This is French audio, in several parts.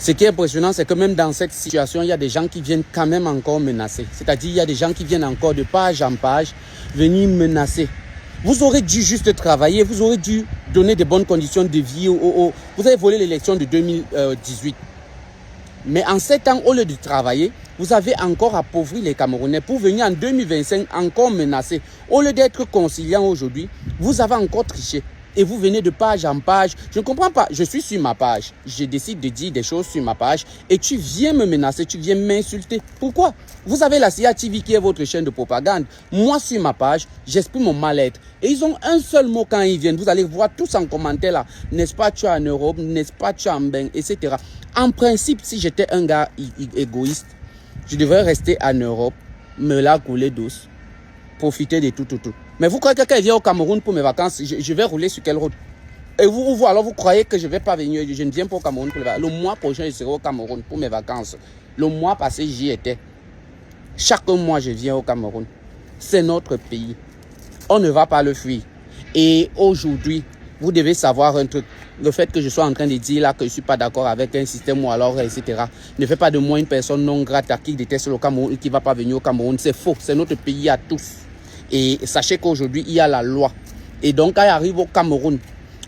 Ce qui est impressionnant, c'est que même dans cette situation, il y a des gens qui viennent quand même encore menacer. C'est-à-dire, il y a des gens qui viennent encore de page en page venir menacer. Vous aurez dû juste travailler, vous aurez dû donner de bonnes conditions de vie. Vous avez volé l'élection de 2018. Mais en 7 ans, au lieu de travailler, vous avez encore appauvri les Camerounais pour venir en 2025 encore menacer. Au lieu d'être conciliant aujourd'hui, vous avez encore triché. Et vous venez de page en page. Je ne comprends pas. Je suis sur ma page. Je décide de dire des choses sur ma page. Et tu viens me menacer, tu viens m'insulter. Pourquoi? Vous avez la CIA TV qui est votre chaîne de propagande. Moi, sur ma page, j'exprime mon mal-être. Et ils ont un seul mot quand ils viennent. Vous allez voir tous en commentaire là. N'est-ce pas, tu es en Europe? N'est-ce pas, tu es en Bain? Etc. En principe, si j'étais un gars égoïste, je devrais rester en Europe, me la couler douce, profiter de tout. Mais vous croyez que quelqu'un vient au Cameroun pour mes vacances, je vais rouler sur quelle route? Et vous, alors vous croyez que je ne vais pas venir, je ne viens pas au Cameroun pour les vacances. Le mois prochain, je serai au Cameroun pour mes vacances. Le mois passé, j'y étais. Chaque mois, je viens au Cameroun. C'est notre pays. On ne va pas le fuir. Et aujourd'hui, vous devez savoir un truc. Le fait que je sois en train de dire là que je ne suis pas d'accord avec un système ou alors, etc. ne fait pas de moi une personne non grata qui déteste le Cameroun et qui ne va pas venir au Cameroun. C'est faux. C'est notre pays à tous. Et sachez qu'aujourd'hui, il y a la loi. Et donc, quand il arrive au Cameroun,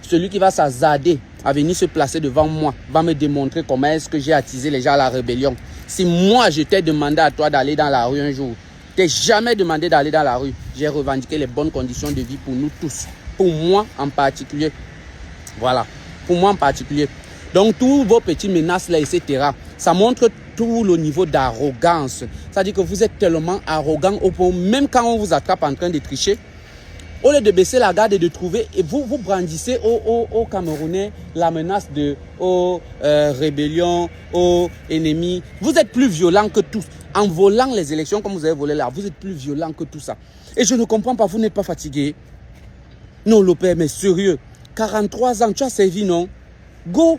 celui qui va s'hasarder à venir se placer devant moi va me démontrer comment est-ce que j'ai attisé les gens à la rébellion. Si moi, je t'ai demandé à toi d'aller dans la rue un jour, je t'ai jamais demandé d'aller dans la rue. J'ai revendiqué les bonnes conditions de vie pour nous tous. Pour moi en particulier. Voilà. Pour moi en particulier. Donc, tous vos petites menaces là, etc., ça montre tout le niveau d'arrogance. C'est-à-dire que vous êtes tellement arrogant au point où même quand on vous attrape en train de tricher, au lieu de baisser la garde et de trouver, et vous brandissez aux Camerounais la menace de rébellion, aux ennemis. Vous êtes plus violents que tous. En volant les élections comme vous avez volé là, vous êtes plus violents que tout ça. Et je ne comprends pas, vous n'êtes pas fatigué? Non, Lopez, mais sérieux. 43 ans, tu as servi, non? Go!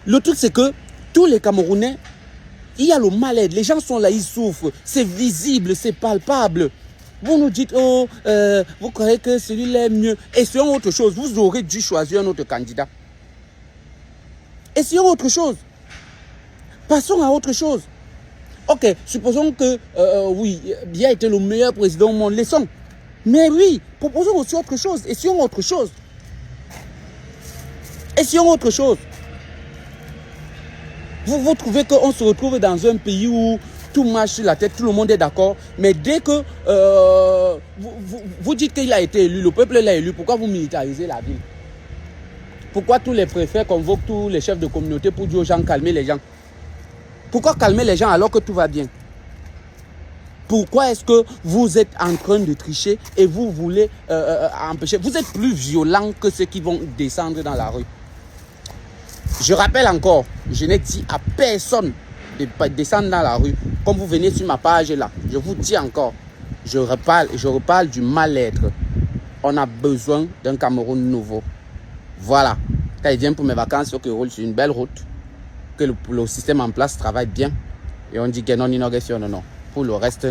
Le truc, c'est que tous les Camerounais, il y a le mal-être. Les gens sont là, ils souffrent. C'est visible, c'est palpable. Vous nous dites, vous croyez que celui-là est mieux. Essayons autre chose. Vous aurez dû choisir un autre candidat. Essayons autre chose. Passons à autre chose. Ok, supposons que, oui, il a été le meilleur président au monde. Laissons. Mais oui, proposons aussi autre chose. Essayons autre chose. Essayons autre chose. Vous trouvez qu'on se retrouve dans un pays où tout marche sur la tête, tout le monde est d'accord. Mais dès que vous dites qu'il a été élu, le peuple l'a élu, pourquoi vous militarisez la ville? Pourquoi tous les préfets convoquent tous les chefs de communauté pour dire aux gens calmer les gens? Pourquoi calmer les gens alors que tout va bien? Pourquoi est-ce que vous êtes en train de tricher et vous voulez empêcher? Vous êtes plus violent que ceux qui vont descendre dans la rue. Je rappelle encore, je n'ai dit à personne de descendre dans la rue. Comme vous venez sur ma page là, je vous dis encore, je reparle du mal-être. On a besoin d'un Cameroun nouveau. Voilà. Quand il vient pour mes vacances, il faut qu'il roule sur une belle route, que le système en place travaille bien. Et on dit que non, non. Pour le reste,